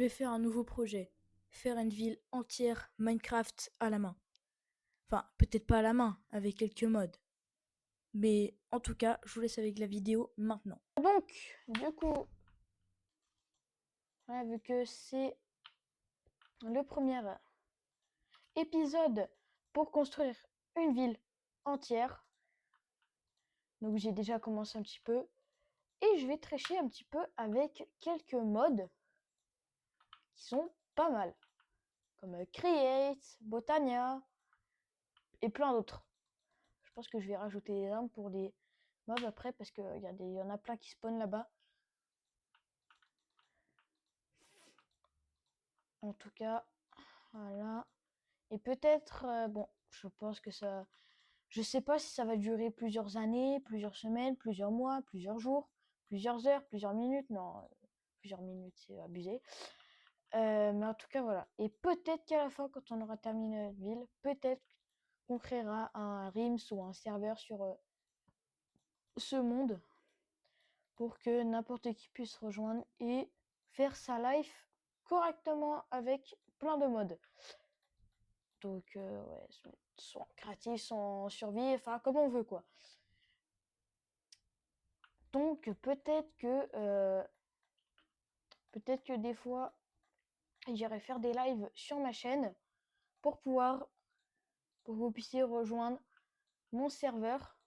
vais faire un nouveau projet. Faire une ville entière Minecraft à la main. Enfin, peut-être pas à la main, avec quelques mods. Mais en tout cas, je vous laisse avec la vidéo maintenant. Donc, du coup, voilà, vu que c'est le premier épisode pour construire une ville entière, donc j'ai déjà commencé un petit peu, et je vais tricher un petit peu avec quelques mods qui sont pas mal, comme Create, Botania, et plein d'autres. Je pense que je vais rajouter des armes pour les mobs après, parce qu'il y en a plein qui spawnent là-bas. En tout cas, voilà. Et peut-être, bon, je pense que ça... Je sais pas si ça va durer plusieurs années, plusieurs semaines, plusieurs mois, plusieurs jours, plusieurs heures, plusieurs minutes. Non, plusieurs minutes, c'est abusé. Mais en tout cas, voilà. Et peut-être qu'à la fin, quand on aura terminé notre ville, peut-être qu'on créera un Rims ou un serveur sur ce monde pour que n'importe qui puisse rejoindre et faire sa life correctement avec plein de modes. Donc, ouais, soit en créatif, soit en survie, enfin, comme on veut, quoi. Donc, peut-être que des fois, j'irai faire des lives sur ma chaîne pour pour que vous puissiez rejoindre mon serveur.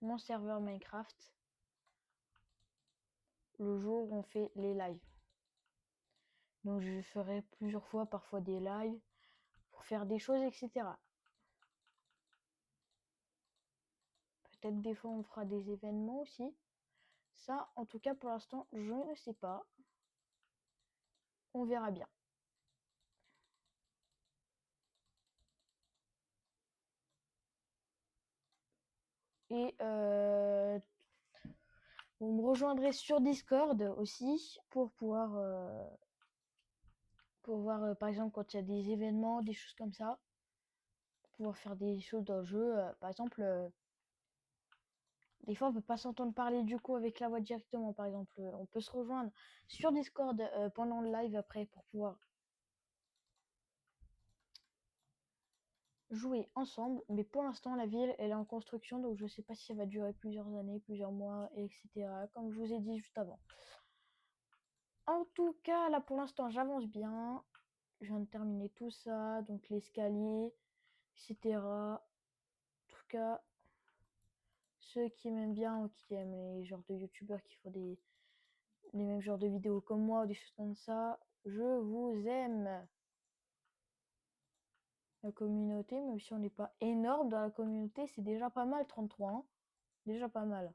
Mon serveur Minecraft, le jour où on fait les lives. Donc, je ferai plusieurs fois, parfois des lives, pour faire des choses, etc. Peut-être des fois, on fera des événements aussi. Ça, en tout cas, pour l'instant, je ne sais pas. On verra bien. Et vous me rejoindrez sur Discord aussi pour voir, par exemple, quand il y a des événements, des choses comme ça, pour pouvoir faire des choses dans le jeu. Par exemple, des fois, on peut pas s'entendre parler du coup avec la voix directement. Par exemple, on peut se rejoindre sur Discord pendant le live après pour pouvoir jouer ensemble. Mais pour l'instant, la ville, elle est en construction, donc je sais pas si ça va durer plusieurs années, plusieurs mois, etc. Comme je vous ai dit juste avant. En tout cas, là pour l'instant, j'avance bien. Je viens de terminer tout ça, donc l'escalier, etc. En tout cas, ceux qui m'aiment bien ou qui aiment les genres de youtubeurs qui font les mêmes genres de vidéos comme moi ou des choses comme ça, je vous aime. La communauté, même si on n'est pas énorme dans la communauté, c'est déjà pas mal 33, hein. Déjà pas mal.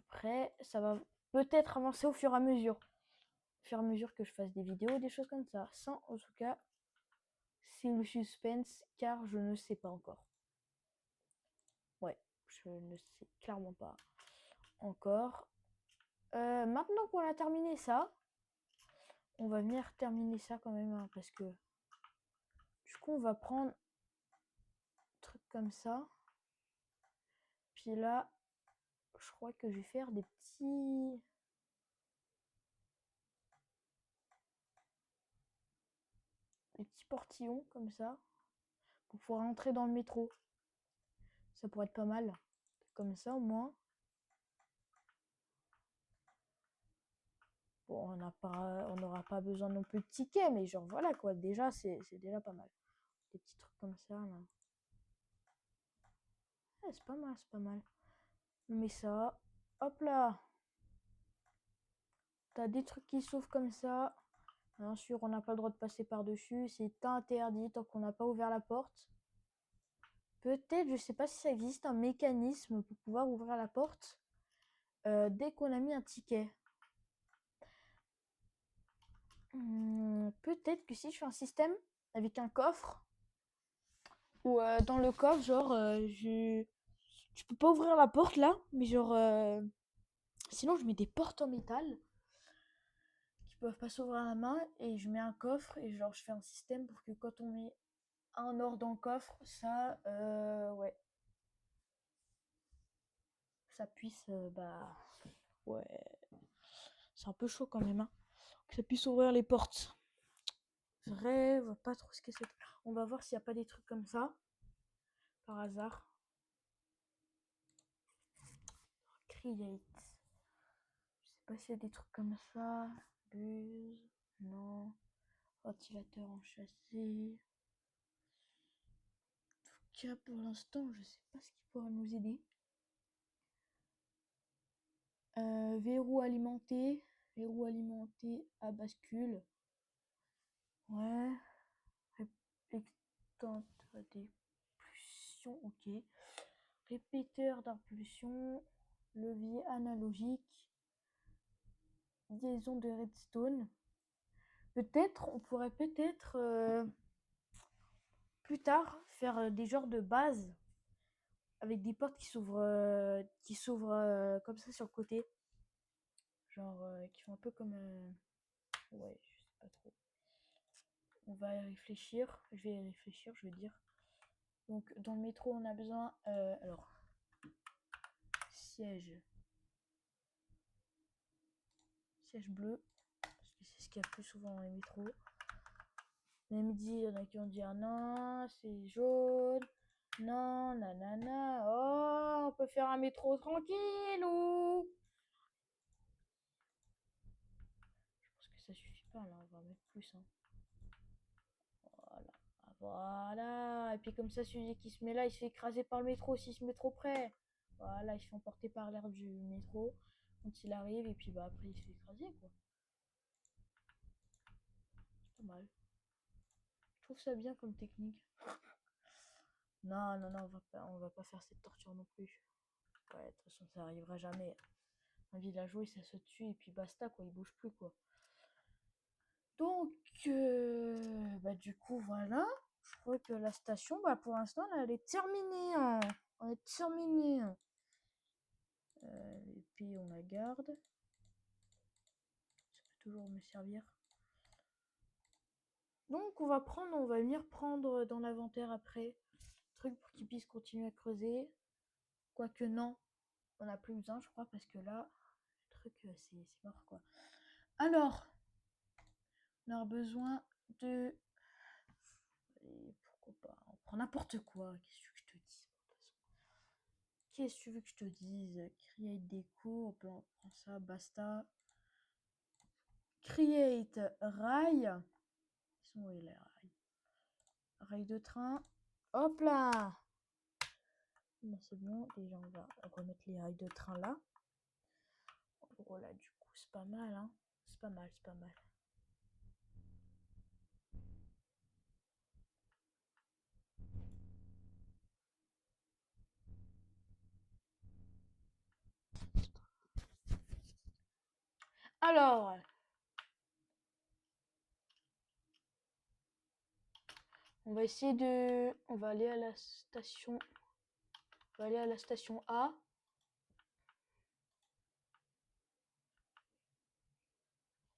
Après, ça va peut-être avancer au fur et à mesure. Au fur et à mesure que je fasse des vidéos, des choses comme ça. Sans, en tout cas, c'est le suspense, car je ne sais pas encore. Ouais, je ne sais clairement pas encore. Maintenant qu'on a terminé ça, on va venir terminer ça quand même, hein, parce que du coup, on va prendre un truc comme ça. Puis là, je crois que je vais faire des petits portillons comme ça pour pouvoir entrer dans le métro. Ça pourrait être pas mal. Comme ça, au moins. Bon, on n'aura pas besoin non plus de tickets, mais genre voilà quoi. Déjà, c'est déjà pas mal. Des petits trucs comme ça, là. Ouais, c'est pas mal, c'est pas mal. On met ça. Hop là. T'as des trucs qui s'ouvrent comme ça. Bien sûr, on n'a pas le droit de passer par-dessus. C'est interdit tant qu'on n'a pas ouvert la porte. Peut-être, je sais pas si ça existe un mécanisme pour pouvoir ouvrir la porte dès qu'on a mis un ticket. Peut-être que si je fais un système avec un coffre, ou dans le coffre, genre, je peux pas ouvrir la porte là, mais genre, sinon je mets des portes en métal qui peuvent pas s'ouvrir à la main et je mets un coffre et genre je fais un système pour que quand on met un or dans le coffre, ça, ouais. ça puisse, ouais, c'est un peu chaud quand même, hein, que ça puisse ouvrir les portes. Vrai, on va pas trop ce que c'est. On va voir s'il n'y a pas des trucs comme ça, par hasard. Create. Je sais pas s'il y a des trucs comme ça. Buse, non. Ventilateur en châssis. En tout cas, pour l'instant, je sais pas ce qui pourra nous aider. Verrou alimenté à bascule. Ouais. Répétant d'impulsion, ok. Répéteur d'impulsion, levier analogique, liaison de redstone. Peut-être, on pourrait peut-être plus tard faire des genres de bases avec des portes qui s'ouvrent comme ça sur le côté. Genre qui font un peu comme ouais, je sais pas trop. On va y réfléchir. Je vais y réfléchir, je veux dire. Donc dans le métro, on a besoin alors siège bleu parce que c'est ce qu'il y a plus souvent dans les métros. Même dit, il y en a qui vont dire non, c'est jaune. Non, nanana. Oh, on peut faire un métro tranquille ou. Je pense que ça suffit pas là, on va mettre plus. Hein. Voilà. Voilà. Et puis comme ça, celui qui se met là, il se fait écraser par le métro s'il se met trop près. Voilà, il se fait emporter par l'air du métro quand il arrive et puis après il se fait écraser quoi. C'est pas mal. Je trouve ça bien comme technique. Non, non, non, on va pas faire cette torture non plus. Ouais, de toute façon, ça arrivera jamais. Un villageois, il s'assoit dessus et puis basta, quoi, il bouge plus, quoi. Donc, du coup, voilà. Je crois que la station, pour l'instant, elle est terminée. Hein. On est terminé. Et puis, on la garde. Ça peut toujours me servir. Donc, on va venir prendre dans l'inventaire après. Truc pour qu'ils puissent continuer à creuser. Quoique, non. On n'a plus besoin, je crois, parce que là, le truc, c'est mort, quoi. Alors, on a besoin de... Et pourquoi pas, on prend n'importe quoi. Qu'est-ce que tu veux que je te dise? Create déco, on prend ça, basta. Create rail. Ils sont où les rails? Rail de train. Hop là! Bon, c'est bon, déjà on va remettre les rails de train là. En gros là, du coup, c'est pas mal, hein. C'est pas mal, c'est pas mal. Alors, on va essayer de... On va aller à la station... On va aller à la station A.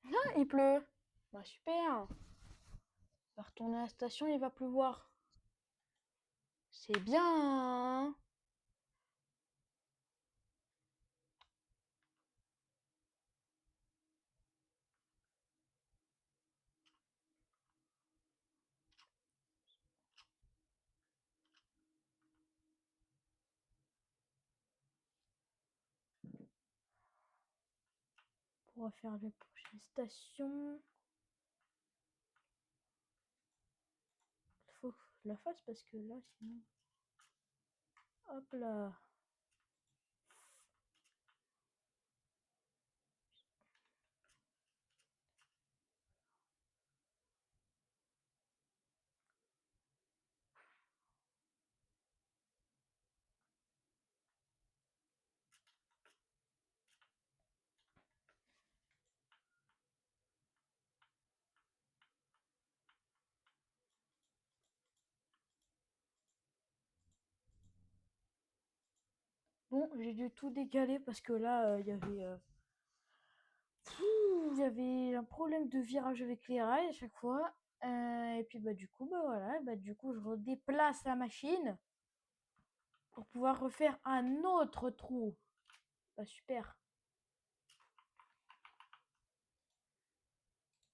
Ah, il pleut. Bah super. On va retourner à la station, il va pleuvoir. C'est bien, hein. Pour faire les prochaines stations. Il faut que je la fasse parce que là, sinon... Hop là. Bon, j'ai dû tout décaler parce que là, il y avait un problème de virage avec les rails à chaque fois. Et puis du coup, voilà, du coup, je redéplace la machine pour pouvoir refaire un autre trou. Bah super.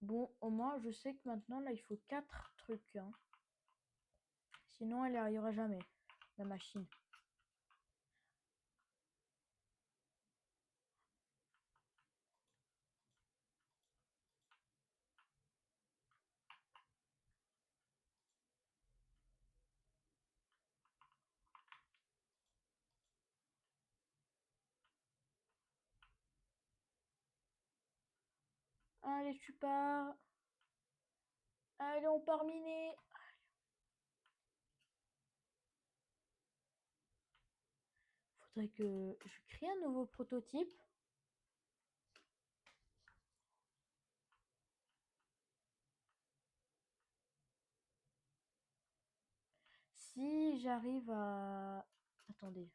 Bon, au moins, je sais que maintenant, là, il faut 4 trucs. Hein. Sinon, elle n'y arrivera jamais, la machine. Allez, tu pars. Allez, on part miner. Faudrait que je crée un nouveau prototype. Si j'arrive à... Attendez.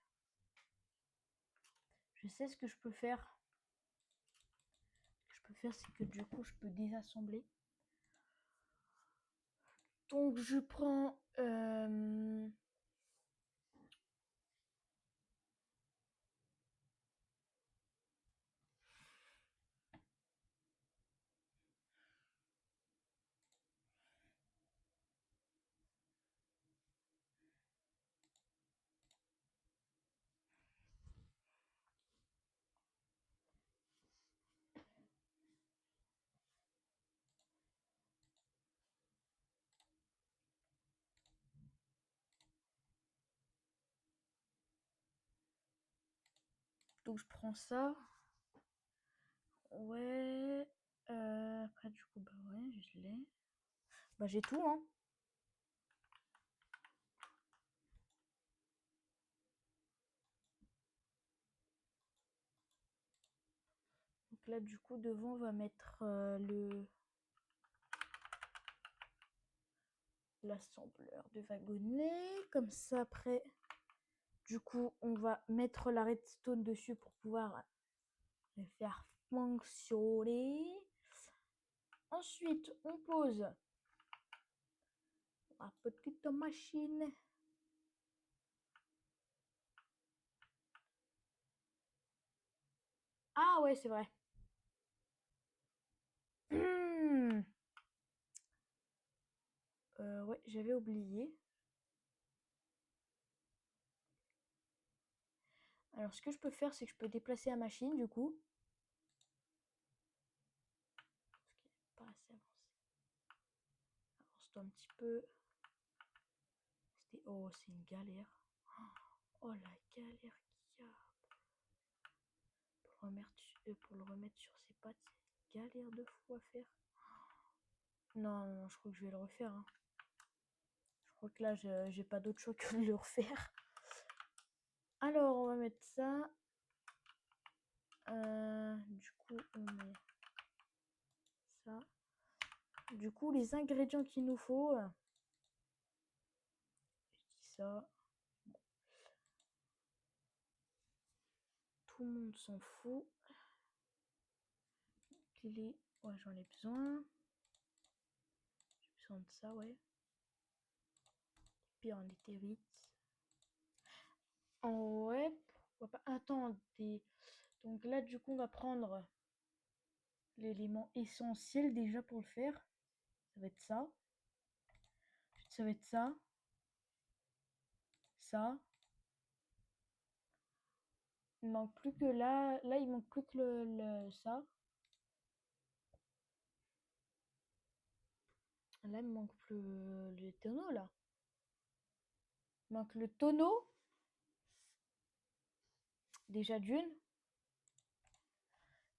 Je sais ce que je peux faire. Ce que je peux faire, c'est que du coup, je peux désassembler. Donc, je prends... Donc, je prends ça. Ouais. Après, du coup, bah ouais, je l'ai. Bah, j'ai tout, hein. Donc là, du coup, devant, on va mettre l'assembleur de wagonnet. Comme ça, après, du coup, on va mettre la redstone dessus pour pouvoir le faire fonctionner. Ensuite, on pose la petite machine. Ah ouais, c'est vrai. Ouais, j'avais oublié. Alors, ce que je peux faire, c'est que je peux déplacer la machine, du coup. Parce qu'elle n'est pas assez avancée. Avance-toi un petit peu. Oh, c'est une galère. Oh, la galère qu'il y a. Pour le remettre sur ses pattes, c'est une galère de fou à faire. Non, non, je crois que je vais le refaire. Hein. Je crois que là, j'ai pas d'autre choix que de le refaire. Alors, on va mettre ça. Du coup, on met ça. Du coup, les ingrédients qu'il nous faut. Je dis ça. Tout le monde s'en fout. Clé. Ouais, j'en ai besoin. J'ai besoin de ça, ouais. Puis en éthérite. En ouais, pourquoi pas. Attendez. Donc là, du coup, on va prendre l'élément essentiel déjà pour le faire. Ça va être ça. Ça va être ça. Ça. Il manque plus que là. Là, il manque plus que ça. Là, il manque plus le tonneau, là. Il manque le tonneau. Déjà d'une.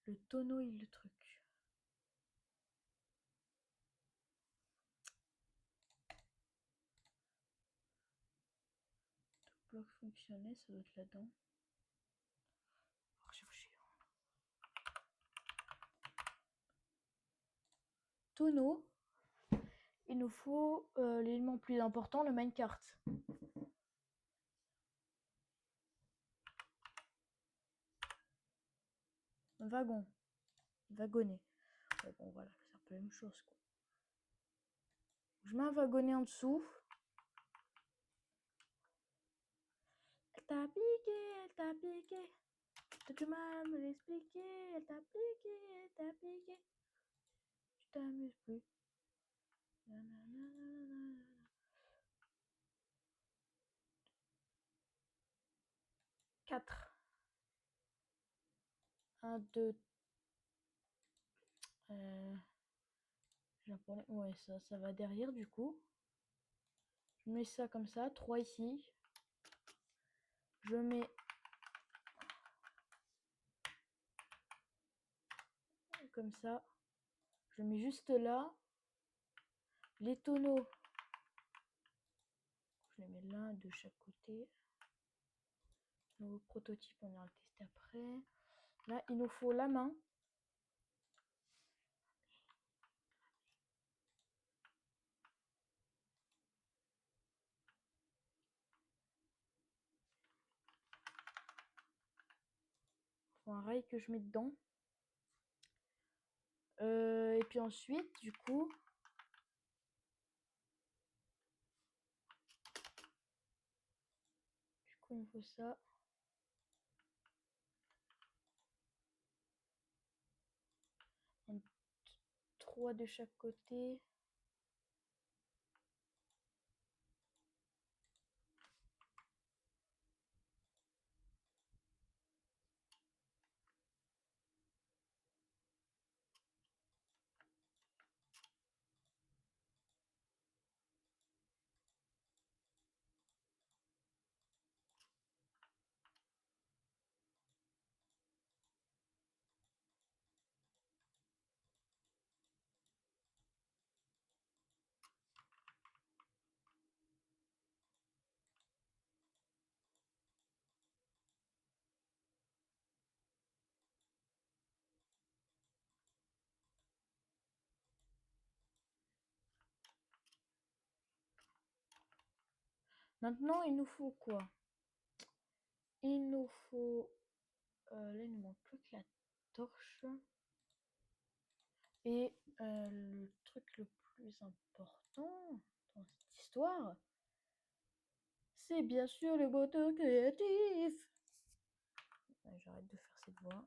Le tonneau et le truc. Tout bloc fonctionnel, ça doit être là-dedans. On va rechercher. Tonneau. Il nous faut l'élément plus important, le minecart. Un wagon. Wagonnet. Ouais, bon, voilà, c'est un peu la même chose, quoi. Je mets un wagonnet en dessous. Elle t'a piqué, elle t'a piqué. T'as du mal à me l'expliquer, elle t'a piqué, elle t'a piqué. Tu t'amuses plus. Nanana. 4. 1, 2. Japonais. Ouais, ça va derrière du coup. Je mets ça comme ça. 3 ici. Je mets comme ça. Je mets juste là. Les tonneaux. Je les mets l'un de chaque côté. Nouveau prototype, on ira le tester après. Là, il nous faut la main. Il faut un rail que je mets dedans. Et puis ensuite, du coup, il me faut ça. Un, 3 de chaque côté. Maintenant, il nous faut quoi? Il nous faut... là, il nous manque plus que la torche. Et le truc le plus important dans cette histoire, c'est bien sûr le moteur créatif. J'arrête de faire cette voix.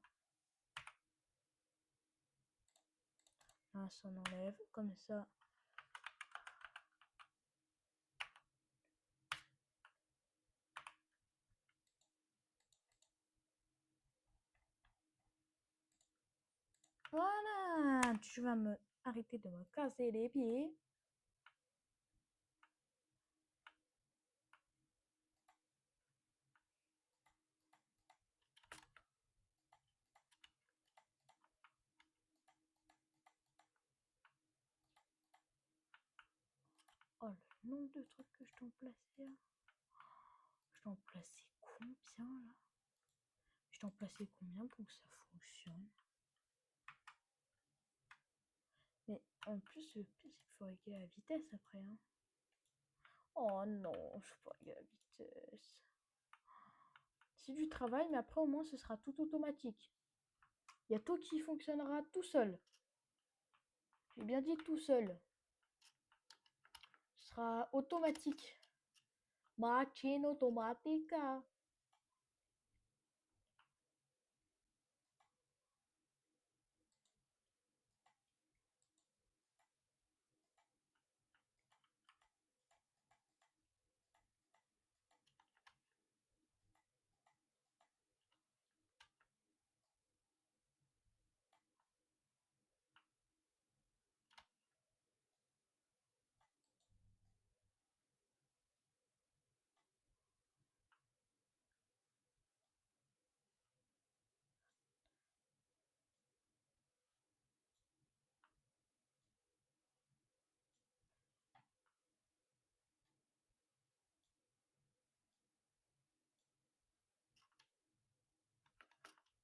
Là, ça on enlève comme ça. Voilà, tu vas me arrêter de me casser les pieds. Oh, le nombre de trucs que je t'en plaçais là. Je t'en plaçais combien là? Je t'en plaçais combien pour que ça fonctionne? Mais en plus, le pire, c'est qu'il faut régler la vitesse après. Hein. Oh non, je peux pas régler la vitesse. C'est du travail, mais après, au moins, ce sera tout automatique. Il y a tout qui fonctionnera tout seul. J'ai bien dit tout seul. Ce sera automatique. Machine automatica.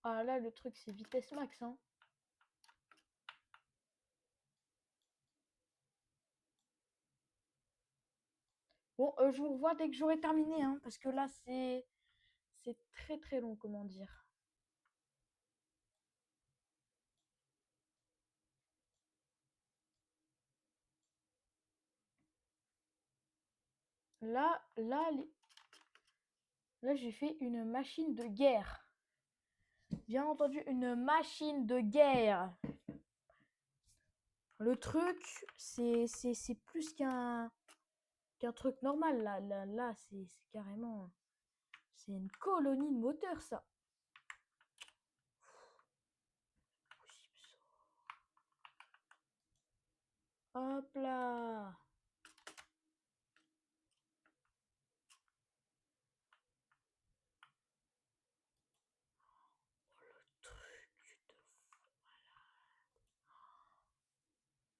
Ah là, le truc, c'est vitesse max. Hein. Bon, je vous revois dès que j'aurai terminé. Hein, parce que là, c'est très très long, comment dire. Là, j'ai fait une machine de guerre. Bien entendu, une machine de guerre. Le truc, c'est plus qu'un truc normal. Là c'est carrément... C'est une colonie de moteurs, ça. Hop là.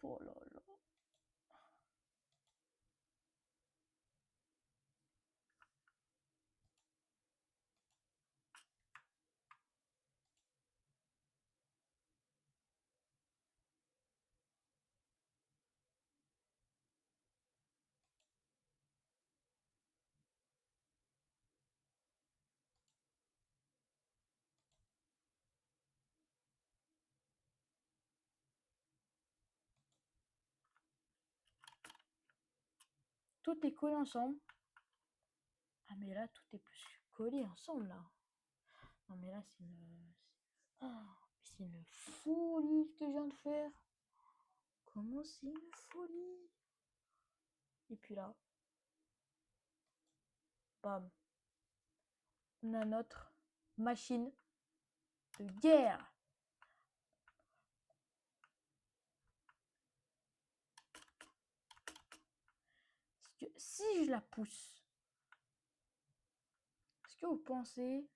Oh là là. Tout est collé ensemble. Ah mais là, tout est plus collé ensemble, là. Non mais là, c'est une... Oh, c'est une folie ce que je viens de faire. Comment c'est une folie? Et puis là, bam. On a notre machine de guerre. Si je la pousse, est-ce que vous pensez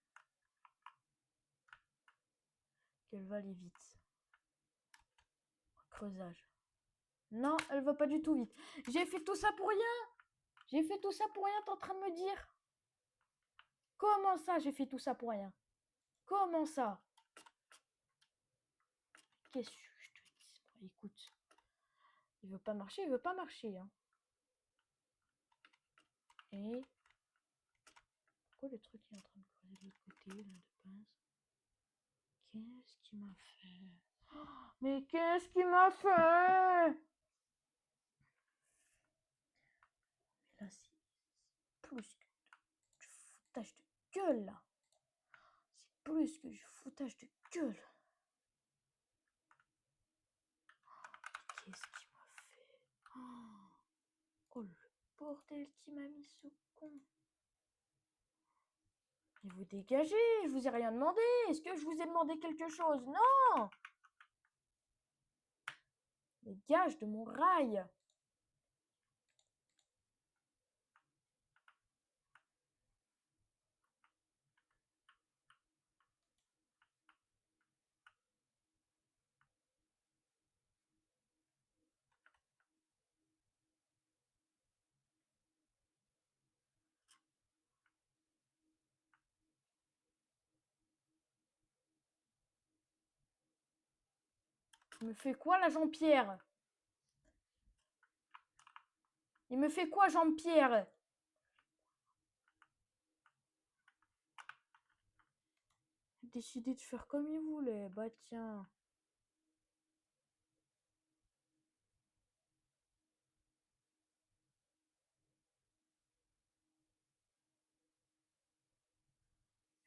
qu'elle va aller vite? Creusage. Non, elle va pas du tout vite. J'ai fait tout ça pour rien. J'ai fait tout ça pour rien, t'es en train de me dire? Comment ça, j'ai fait tout ça pour rien? Comment ça? Qu'est-ce que je te dis? Bon, écoute, il veut pas marcher, il veut pas marcher. Hein. Et pourquoi le truc est en train de creuser de l'autre côté, là, de pince? Qu'est-ce qu'il m'a fait? Oh, mais qu'est-ce qu'il m'a fait? Mais là, c'est plus que du foutage de gueule, là. C'est plus que du foutage de gueule. Qu'est-ce qu'il m'a fait? Oh, le bordel qui m'a mis ce con. Mais vous dégagez, je vous ai rien demandé. Est-ce que je vous ai demandé quelque chose? Non! Dégage de mon rail. Il me fait quoi là, Jean-Pierre? Il me fait quoi, Jean-Pierre? Décidé de faire comme il voulait. Bah tiens.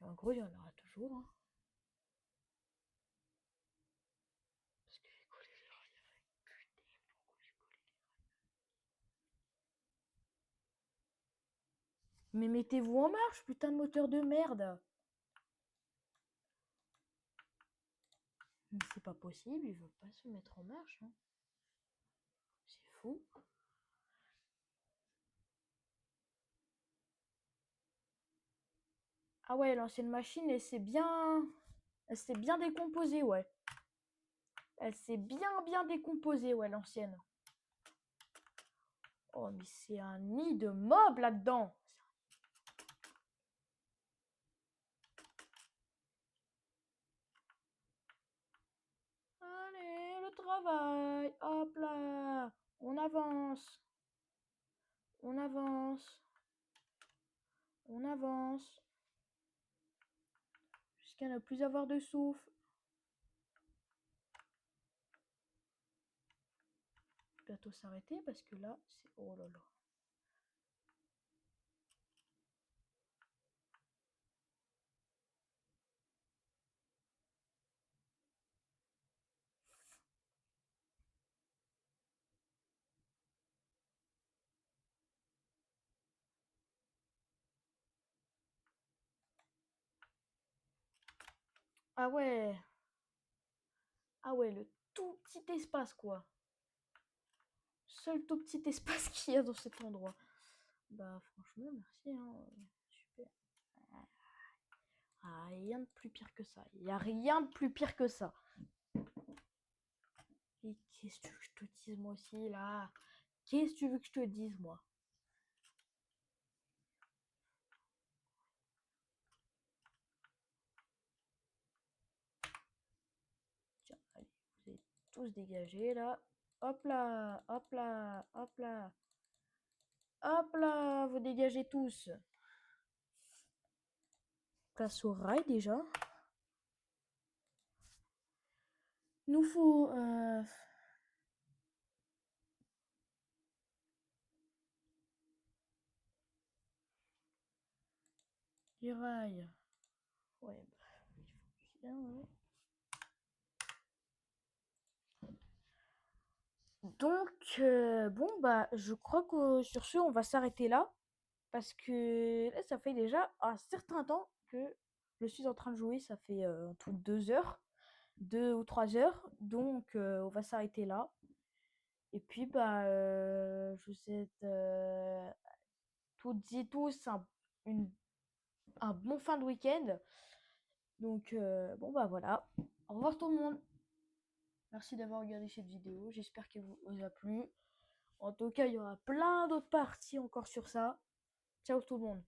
En gros, il y en aura toujours. Hein. Parce que j'ai collé les rails avec. Putain, pourquoi j'ai collé les rails? Mais mettez-vous en marche, putain de moteur de merde. Mais c'est pas possible, il veut pas se mettre en marche. Hein. C'est fou. Ah ouais, l'ancienne machine, elle s'est bien décomposée, ouais. Elle s'est bien décomposée, ouais, l'ancienne. Oh, mais c'est un nid de mobs là-dedans. Allez, le travail. Hop là. On avance. On avance. On avance. Jusqu'à ne plus avoir de souffle. Bientôt s'arrêter parce que là, c'est... Oh là là. Ah ouais. Ah ouais, le tout petit espace, quoi. Seul tout petit espace qu'il y a dans cet endroit. Bah franchement, merci, hein. Super. Ah, rien de plus pire que ça. Il n'y a rien de plus pire que ça. Et qu'est-ce que je te dise, moi aussi, là? Qu'est-ce que tu veux que je te dise, moi? Tiens, allez, vous allez tous dégager, là. Hop là, hop là, hop là. Hop là, vous dégagez tous. Place au rail, déjà. Nous faut... les rails. Ouais, bah, il faut bien, hein. Donc, bon, bah, je crois que sur ce, on va s'arrêter là. Parce que là, ça fait déjà un certain temps que je suis en train de jouer. Ça fait en tout 2 heures, 2 ou 3 heures. Donc, on va s'arrêter là. Et puis, bah, je vous souhaite toutes et tous un bon fin de week-end. Donc, bon, bah voilà. Au revoir tout le monde. Merci d'avoir regardé cette vidéo. J'espère qu'elle vous a plu. En tout cas, il y aura plein d'autres parties encore sur ça. Ciao tout le monde.